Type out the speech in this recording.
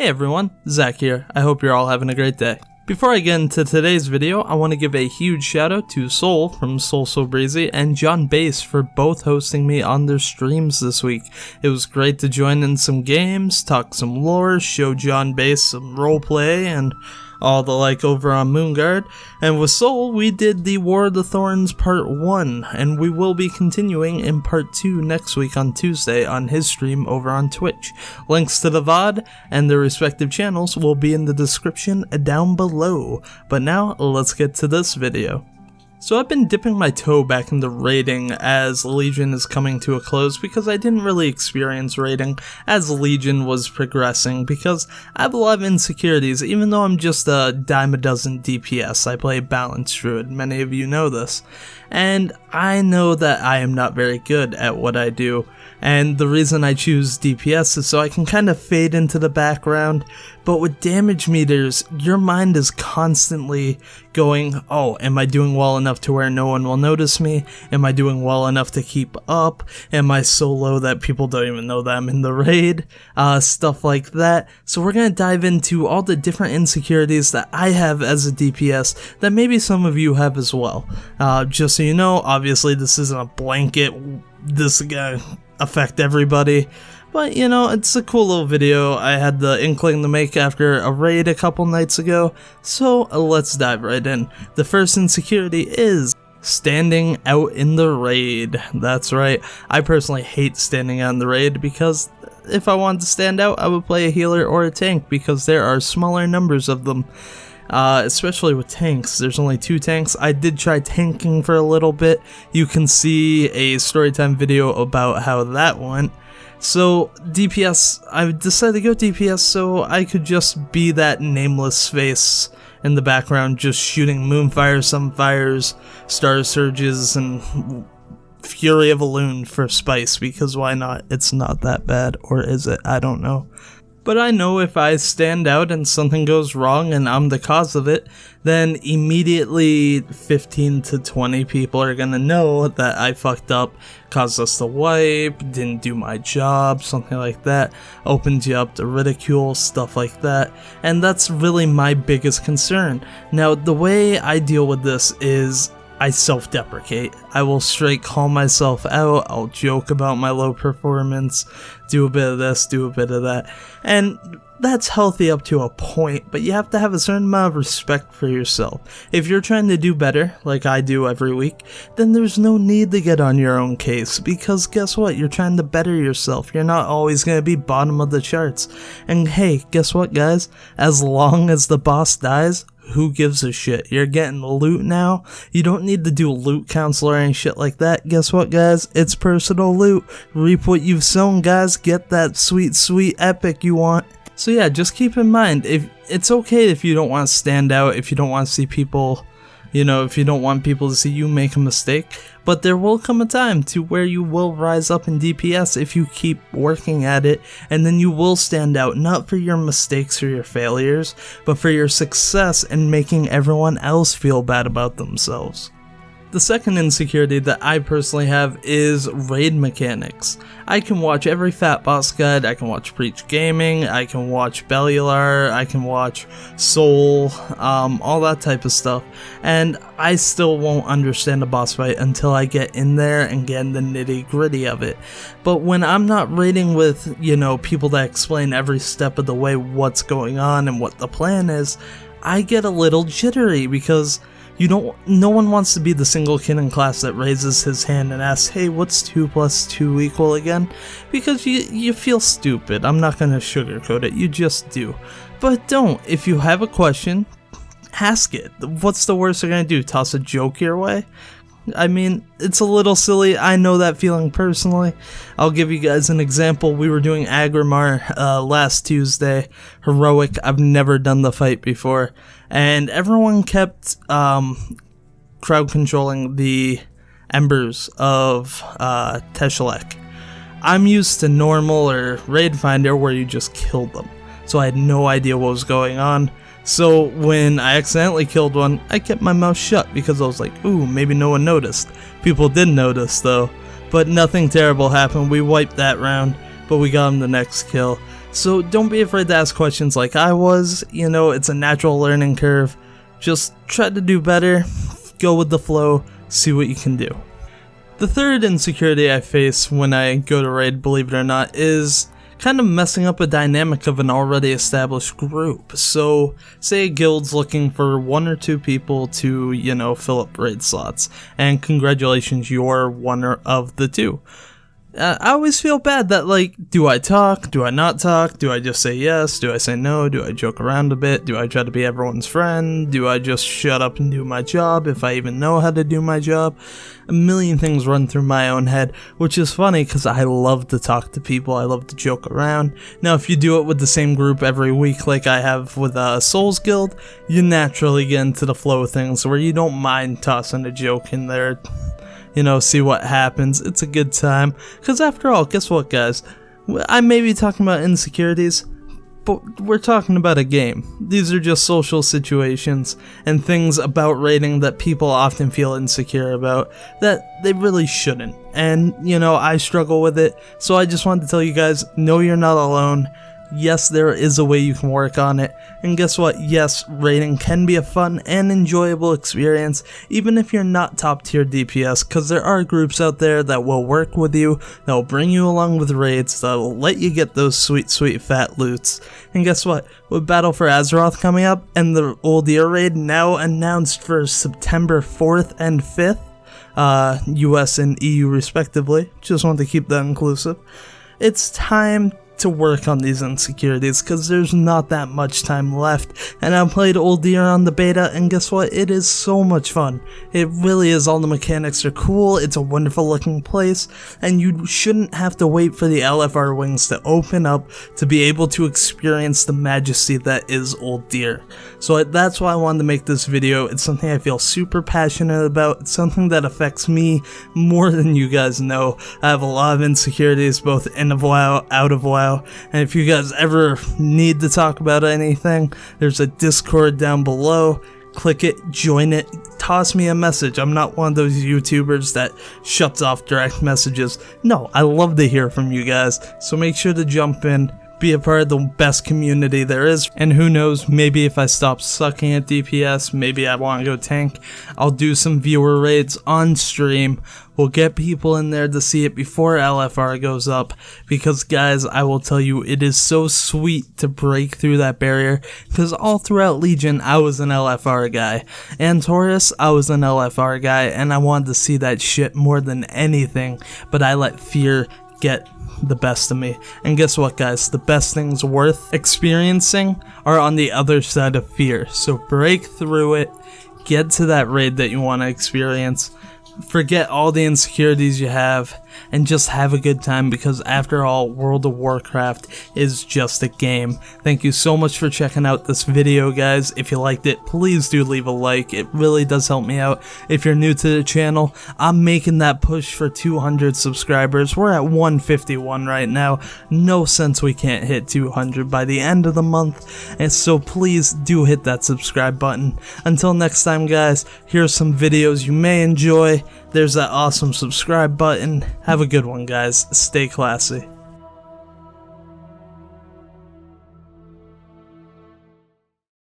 Hey everyone, Zach here. I hope you're all having a great day. Before I get into today's video, I want to give a huge shout out to Soul from Soul So Breezy and John Bass for both hosting me on their streams this week. It was great to join in some games, talk some lore, show John Bass some roleplay, and all the like over on Moonguard. And with Soul, we did the War of the Thorns Part 1, and we will be continuing in Part 2 next week on Tuesday on his stream over on Twitch. Links to the VOD and their respective channels will be in the description down below. But now, let's get to this video. So I've been dipping my toe back into raiding as Legion is coming to a close because I didn't really experience raiding as Legion was progressing because I have a lot of insecurities. Even though I'm just a dime a dozen DPS, I play Balanced Druid, many of you know this, and I know that I am not very good at what I do, and the reason I choose DPS is so I can kind of fade into the background. But with damage meters, your mind is constantly going, oh, am I doing well enough to where no one will notice me? Am I doing well enough to keep up? Am I so low that people don't even know that I'm in the raid? Stuff like that. So we're going to dive into all the different insecurities that I have as a DPS that maybe some of you have as well. Just so you know, obviously this isn't a blanket, this is going to affect everybody. But, you know, it's a cool little video I had the inkling to make after a raid a couple nights ago, so let's dive right in. The first insecurity is standing out in the raid. That's right, I personally hate standing out in the raid because if I wanted to stand out, I would play a healer or a tank because there are smaller numbers of them. Especially with tanks, there's only 2 tanks. I did try tanking for a little bit. You can see a storytime video about how that went. So DPS, I decided to go DPS so I could just be that nameless face in the background just shooting moonfires, sunfires, star surges, and Fury of a Loon for spice, because why not? It's not that bad, or is it? I don't know. But I know if I stand out and something goes wrong and I'm the cause of it, then immediately 15 to 20 people are gonna know that I fucked up, caused us to wipe, didn't do my job, something like that, opened you up to ridicule, stuff like that, and that's really my biggest concern. Now, the way I deal with this is I self-deprecate. I will straight call myself out, I'll joke about my low performance, do a bit of this, do a bit of that, and that's healthy up to a point, but you have to have a certain amount of respect for yourself. If you're trying to do better, like I do every week, then there's no need to get on your own case, because guess what? You're trying to better yourself. You're not always going to be bottom of the charts. And hey, guess what, guys? As long as the boss dies, who gives a shit? You're getting loot now. You don't need to do loot counselor and shit like that. Guess what, guys? It's personal loot. Reap what you've sown, guys. Get that sweet, sweet epic you want. So yeah, just keep in mind, if it's okay if you don't want to stand out, if you don't want to see people, you know, if you don't want people to see you make a mistake, but there will come a time to where you will rise up in DPS if you keep working at it, and then you will stand out, not for your mistakes or your failures, but for your success and making everyone else feel bad about themselves. The second insecurity that I personally have is raid mechanics. I can watch every Fat Boss guide, I can watch Preach Gaming, I can watch Bellular, I can watch Soul, all that type of stuff, and I still won't understand a boss fight until I get in there and get in the nitty gritty of it. But when I'm not raiding with, you know, people that explain every step of the way what's going on and what the plan is, I get a little jittery because no one wants to be the single kid in class that raises his hand and asks, hey, what's 2 plus 2 equal again? Because you feel stupid. I'm not going to sugarcoat it, you just do. But don't. If you have a question, ask it. What's the worst they're going to do? Toss a joke your way? I mean, it's a little silly. I know that feeling personally. I'll give you guys an example. We were doing Agrimar last Tuesday. Heroic. I've never done the fight before. And everyone kept crowd controlling the embers of Teshalek. I'm used to normal or raid finder where you just kill them. So I had no idea what was going on. So when I accidentally killed one, I kept my mouth shut because I was like, ooh, maybe no one noticed. People did notice though, but nothing terrible happened. We wiped that round, but we got him the next kill. So don't be afraid to ask questions like I was. You know, it's a natural learning curve. Just try to do better, go with the flow, see what you can do. The third insecurity I face when I go to raid, believe it or not, is kind of messing up a dynamic of an already established group. So say a guild's looking for 1 or 2 people to, you know, fill up raid slots, and congratulations, you're one of the 2. I always feel bad that, like, do I talk? Do I not talk? Do I just say yes? Do I say no? Do I joke around a bit? Do I try to be everyone's friend? Do I just shut up and do my job if I even know how to do my job? A million things run through my own head, which is funny because I love to talk to people. I love to joke around. Now, if you do it with the same group every week like I have with Souls Guild, you naturally get into the flow of things where you don't mind tossing a joke in there. You know, see what happens. It's a good time. Because after all, guess what, guys? I may be talking about insecurities, but we're talking about a game. These are just social situations and things about raiding that people often feel insecure about that they really shouldn't. And, you know, I struggle with it. So I just wanted to tell you guys, no, you're not alone. Yes, there is a way you can work on it, and guess what? Yes, raiding can be a fun and enjoyable experience, even if you're not top tier DPS, because there are groups out there that will work with you, that will bring you along with raids, that will let you get those sweet, sweet fat loots. And guess what? With Battle for Azeroth coming up, and the Old Year raid now announced for September 4th and 5th, US and EU respectively, just want to keep that inclusive, it's time to work on these insecurities because there's not that much time left. And I played Old Year on the beta, and guess what? It is so much fun. It really is. All the mechanics are cool. It's a wonderful looking place, and you shouldn't have to wait for the LFR wings to open up to be able to experience the majesty that is Old Year. So that's why I wanted to make this video. It's something I feel super passionate about. It's something that affects me more than you guys know. I have a lot of insecurities both in of WoW, out of WoW. And if you guys ever need to talk about anything, there's a Discord down below. Click it, join it, toss me a message. I'm not one of those YouTubers that shuts off direct messages. No, I love to hear from you guys. So make sure to jump in, be a part of the best community there is. And who knows, maybe if I stop sucking at DPS, maybe I want to go tank, I'll do some viewer raids on stream. We'll get people in there to see it before LFR goes up, because guys, I will tell you, it is so sweet to break through that barrier, because all throughout Legion, I was an LFR guy, and Taurus, I was an LFR guy, and I wanted to see that shit more than anything, but I let fear get the best of me. And guess what, guys? The best things worth experiencing are on the other side of fear. So break through it, get to that raid that you want to experience, forget all the insecurities you have, and just have a good time, because after all, World of Warcraft is just a game. Thank you so much for checking out this video, guys. If you liked it, please do leave a like. It really does help me out. If you're new to the channel, I'm making that push for 200 subscribers. We're at 151 right now. No sense we can't hit 200 by the end of the month, and so please do hit that subscribe button. Until next time, guys, here's some videos you may enjoy. There's that awesome subscribe button. Have a good one, guys. Stay classy.